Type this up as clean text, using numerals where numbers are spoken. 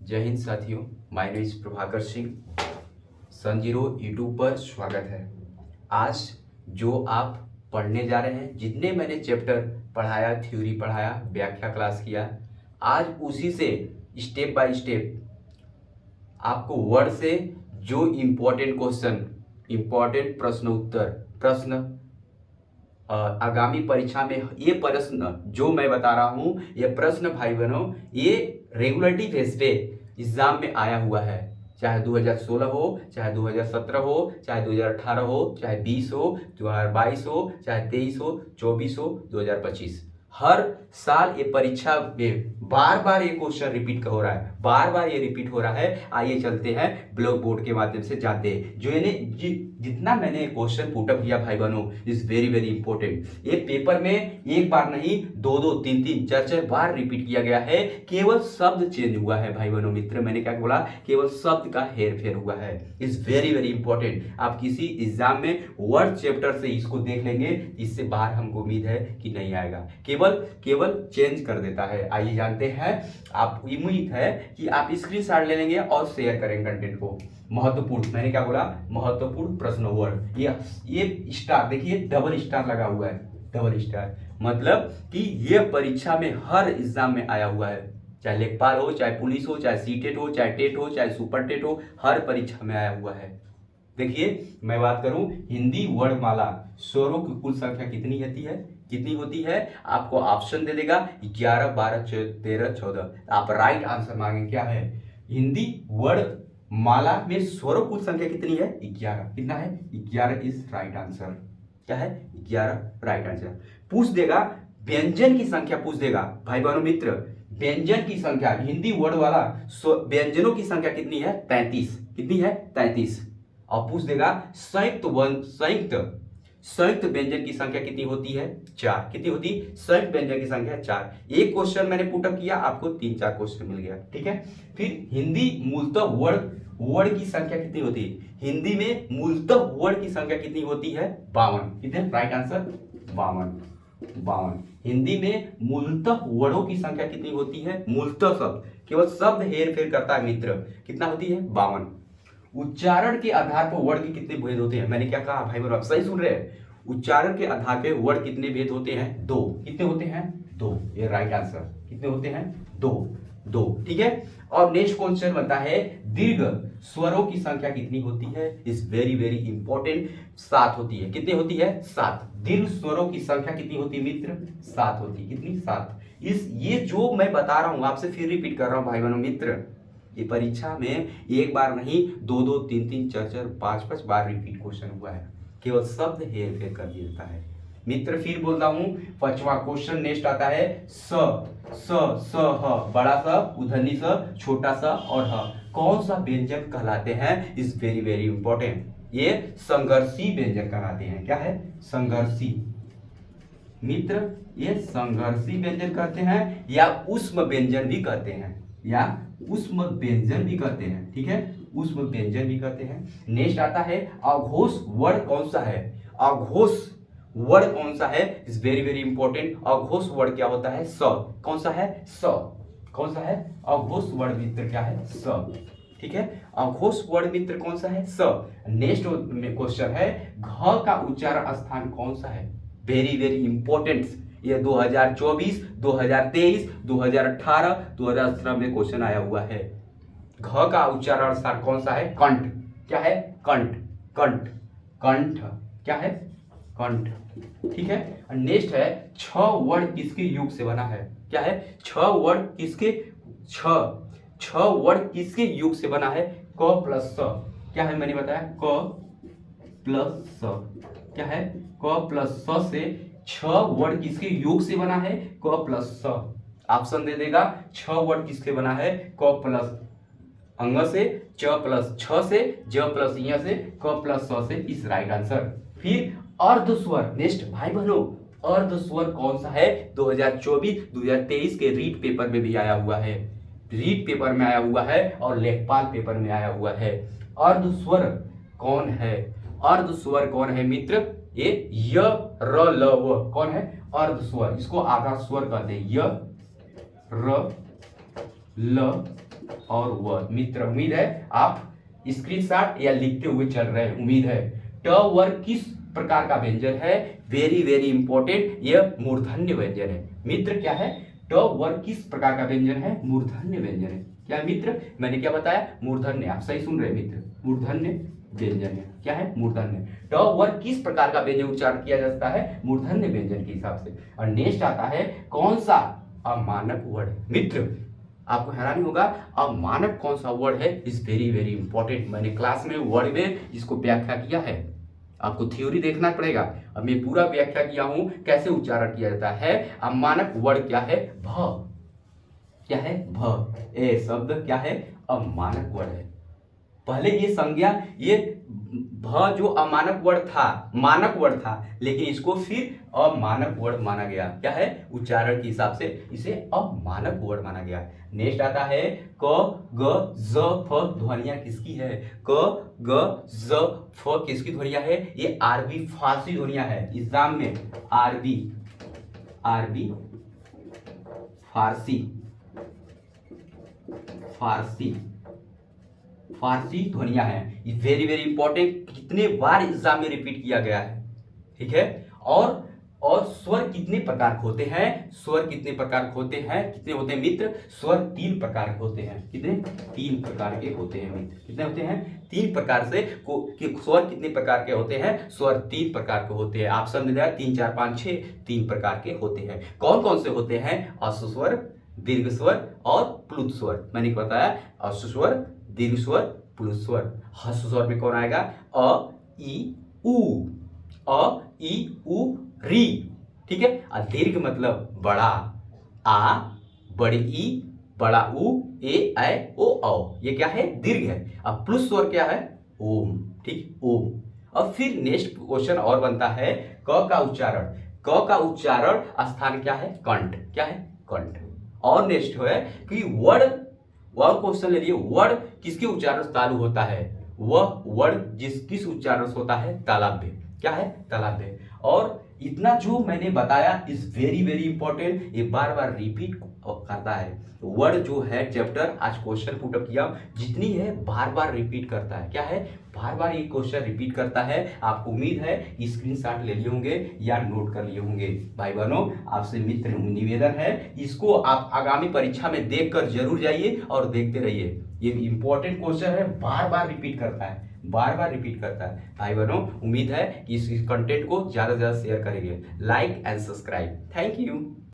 जय हिंद साथियों, my name is Prabhakar Singh. Sun zero YouTube पर स्वागत है। आज जो आप पढ़ने जा रहे हैं, जितने मैंने चैप्टर पढ़ाया, थ्योरी पढ़ाया, व्याख्या क्लास किया, आज उसी से स्टेप बाय स्टेप आपको वर्ड से जो इम्पोर्टेंट क्वेश्चन, इम्पोर्टेंट प्रश्न उत्तर प्रश्न आगामी परीक्षा में ये प्रश्न जो मैं बता रहा हूँ, ये प्रश्न भाई बहनों ये रेगुलरिटी बेस पे एग्जाम में आया हुआ है। चाहे 2016 हो, चाहे 2017 हो, चाहे 2018 हो, चाहे 20 हो, 2022 हो, चाहे 23 हो, 24 हो, 2025, हर साल ये परीक्षा में बार बार ये क्वेश्चन रिपीट हो रहा है, बार बार ये रिपीट हो रहा है। आइए चलते हैं ब्लैक बोर्ड के माध्यम से जाते हैं। जो जितना मैंने क्वेश्चन पुटअप किया भाई बहनों इज वेरी वेरी इंपॉर्टेंट। ये पेपर में एक बार नहीं, दो दो तीन तीन चार चार बार रिपीट किया गया है। केवल शब्द चेंज हुआ है भाई बहनों मित्र, मैंने क्या बोला, केवल शब्द का हेर फेर हुआ है। Is very very important. आप किसी एग्जाम में वर्ड चैप्टर से इसको देख लेंगे, इससे बाहर हमको उम्मीद है कि नहीं आएगा, केवल चेंज कर देता है। आइए जानते हैं। आप उम्मीद है कि आप स्क्रीनशॉट ले लेंगे और शेयर करेंगे कंटेंट को। महत्वपूर्ण, मैंने क्या बोला, महत्वपूर्ण प्रश्न वर्ड। ये स्टार देखिए, डबल स्टार लगा हुआ है। डबल स्टार मतलब कि ये परीक्षा में हर एग्जाम में आया हुआ है। चाहे लेखपाल हो, चाहे पुलिस हो, चाहे सीटेट हो, चाहे टेट हो, चाहे सुपर टेट हो, हर परीक्षा में आया हुआ है। देखिए मैं बात करूं, हिंदी वर्णमाला स्वरों की कुल संख्या कितनी होती है। आपको ऑप्शन दे देगा 11, 12, 13, 14। आप राइट आंसर मांगे क्या है। हिंदी वर्णमाला में स्वरों कुल संख्या कितनी है, 11। कितना है, 11 इज राइट आंसर। क्या है, 11 राइट आंसर। पूछ देगा व्यंजन की संख्या, पूछ देगा भाई बहनों मित्र, व्यंजन की संख्या, हिंदी वर्ड वाला व्यंजनों की संख्या कितनी है, 33। कितनी है, 33। और पूछ देगा संयुक्त व्यंजन की संख्या कितनी होती है, 4। कितनी होती, संयुक्त व्यंजन की संख्या 4। एक क्वेश्चन मैंने पुटअप किया, आपको 3-4 क्वेश्चन मिल गया। ठीक है। फिर हिंदी मूलतः वर्ड की संख्या कितनी होती है, हिंदी में मूलतः वर्ड की संख्या कितनी होती है, 52। कितने, राइट आंसर 52। हिंदी में मूलतः वर्डों की संख्या कितनी होती है, मूलतः शब्द, केवल शब्द हेर फेर करता है मित्र, कितना होती है, 52। उच्चारण के आधार पर वर्ड के कितने भेद होते हैं, मैंने क्या कहा भाई बहनों, आप सही सुन रहे हैं। उच्चारण के आधार पर वर्ड कितने भेद होते हैं, 2। कितने होते हैं, 2। ये राइट आंसर। कितने होते हैं, 2। ठीक है। और नेक्स्ट क्वेश्चन बनता है, दीर्घ स्वरों की संख्या कितनी होती है। Is very very important. 7 होती है। कितनी होती है, 7। दीर्घ स्वरों की संख्या कितनी होती है मित्र, 7 होती है। कितनी, 7। ये जो मैं बता रहा हूं आपसे फिर रिपीट कर रहा हूं भाई बहनों मित्र, ये परीक्षा में एक बार नहीं, 2-2, 3-3, 4-4, 5-5 बार रिपीट क्वेश्चन हुआ है। केवल शब्द हेर फेर कर देता है मित्र। फिर बोलता हूं, 5वां क्वेश्चन नेक्स्ट आता है, स ह, बड़ा स, उधनी स, छोटा सा और ह कौन सा व्यंजन कहलाते हैं। Is very very important. ये संघर्षी व्यंजन कहलाते हैं। क्या है, संघर्षी मित्र, ये संघर्षी व्यंजन कहते हैं, या ऊष्म व्यंजन भी कहते हैं, या ऊष्म व्यंजन भी कहते हैं। ठीक है, ऊष्म व्यंजन भी कहते हैं। नेक्स्ट आता है, अघोष वर्ड कौन सा है, अघोष वर्ड कौन सा है। Is very very important. अघोष वर्ड क्या होता है, स। कौन सा है, स। कौन सा है, अघोष वर्ड मित्र क्या है, स। ठीक है, अघोष वर्ड मित्र कौन सा है, स। नेक्स्ट क्वेश्चन है, घ का उच्चारण स्थान कौन सा है। Very very important. ये 2024, 2023, 2018, 2017 में क्वेश्चन आया हुआ है। घ का उच्चारण स्थान कौन सा है, कंठ। क्या है, कंठ। कंठ क्या है, कंठ। ठीक है। नेक्स्ट है, 6 वर्ड किसके योग से बना है। क्या है, 6 वर्ड किसके, 6 वर्ड किसके योग से बना है, क प्लस स। क्या है, मैंने बताया क प्लस स। क्या है, क प्लस स से 6 वर्ड किसके योग से बना है, क प्लस स। ऑप्शन दे देगा, 6 वर्ड किसके बना है, क प्लस अंग से, च प्लस छ से, ज प्लस य से, क प्लस स से। इस राइट आंसर। फिर अर्धस्वर, नेक्स्ट भाई बहनों, अर्धस्वर कौन सा है, 2024, 2023 के रीट पेपर में भी आया हुआ है। रीट पेपर में आया हुआ है और लेखपाल पेपर में आया हुआ है। अर्धस्वर कौन है, अर्धस्वर कौन है मित्र, ये य र ल व कौन है, अर्धस्वर। इसको आधा स्वर कहते हैं, य र ल और व। मित्र उम्मीद है आप स्क्रीनशॉट या लिखते हुए चल रहे हैं, उम्मीद है। ट वर किस प्रकार का व्यंजन है? वेरी वेरी इंपॉर्टेंट, यह मूर्धन्य व्यंजन है। मित्र क्या है? ट वर किस प्रकार का व्यंजन है? मूर्धन्य व्यंजन है। क्या मित्र? मैंने क्या बताया? मूर्धन्य। आप सही सुन रहे हैं मित्र, मूर्धन्य व्यंजन है। क्या है? मूर्धन्य। ट वर किस प्रकार का व्यंजन उच्चारण किया जाता है? मूर्धन्य व्यंजन के हिसाब से। और नेक्स्ट आता है कौन सा अमानक वर्ड है? मित्र आपको हैरानी होगा, अमानक कौन सा वर्ड है? Is very very important. मैंने क्लास में वर्ड में इसको व्याख्या किया है, आपको थ्योरी देखना पड़ेगा। अब मैं पूरा व्याख्या किया हूं कैसे उच्चारण किया जाता है। अमानक वर्ड क्या है? भ। क्या है? भ। ए शब्द क्या है? अमानक वर्ड है। पहले ये संज्ञा, ये भ जो अमानक वर्ड था, मानक वर्ड था, लेकिन इसको फिर अमानक वर्ड माना गया। क्या है? उच्चारण के हिसाब से इसे अमानक वर्ड माना गया। नेक्स्ट आता है क ग ज फ ध्वनियां किसकी है? क ग ज फ किसकी ध्वनियां है? ये आरबी फारसी ध्वनियां है। एग्जाम में आरबी फारसी फारसी फारसी ध्वनियां हैं। ये वेरी वेरी इंपॉर्टेंट, कितने बार एग्जाम में रिपीट किया गया है। ठीक है। और स्वर कितने प्रकार के होते हैं? स्वर कितने प्रकार के होते हैं? कितने होते हैं मित्र? स्वर 3 प्रकार के होते हैं। कितने? 3 प्रकार के होते हैं मित्र। कितने होते हैं? 3 प्रकार से स्वर कितने प्रकार के होते हैं? स्वर 3 प्रकार के होते हैं। ऑप्शन दिया 3 4 5 6, 3 प्रकार के होते हैं। कौन कौन से होते हैं? अश्व स्वर, दीर्घ स्वर और प्लुत स्वर। मैंने बताया अश्व स्वर, दीर्घ स्वर, प्लुत स्वर। ह्रस्व स्वर में कौन आएगा? अ ई उ, अ ई उ री। ठीक है। और दीर्घ मतलब बड़ा, आ, बड़ी ई, बड़ा उ, ए ऐ ओ औ। ये क्या है? दीर्घ है। अब प्लुत स्वर क्या है? ओम। ठीक, ओम। अब फिर नेक्स्ट क्वेश्चन और बनता है क का उच्चारण। क का उच्चारण स्थान क्या है? कंठ। क्या है? कंठ। और नेक्स्ट है कि वर्ड, और क्वेश्चन ले लिए, वर्ड किसके उच्चारण से चालू होता है? वह वर्ड किस उच्चारण से होता है? तालव्य। क्या है? तालव्य। और इतना जो मैंने बताया इज वेरी वेरी इंपॉर्टेंट, ये बार बार रिपीट करता है। वर्ड जो है चैप्टर आज क्वेश्चन पुट अप किया, जितनी है बार बार रिपीट करता है। क्या है? बार बार ये क्वेश्चन रिपीट करता है। आपको उम्मीद है स्क्रीनशॉट ले लिए होंगे या नोट कर लिए होंगे। भाई बहनों, आपसे मित्र निवेदन है, इसको आप आगामी परीक्षा में देख कर जरूर जाइए और देखते रहिए। ये इंपॉर्टेंट क्वेश्चन है, बार बार रिपीट करता है, बार बार रिपीट करता है। भाई बहनों, उम्मीद है कि इस कंटेंट को ज्यादा से ज्यादा शेयर करेंगे। Like and subscribe. Thank you.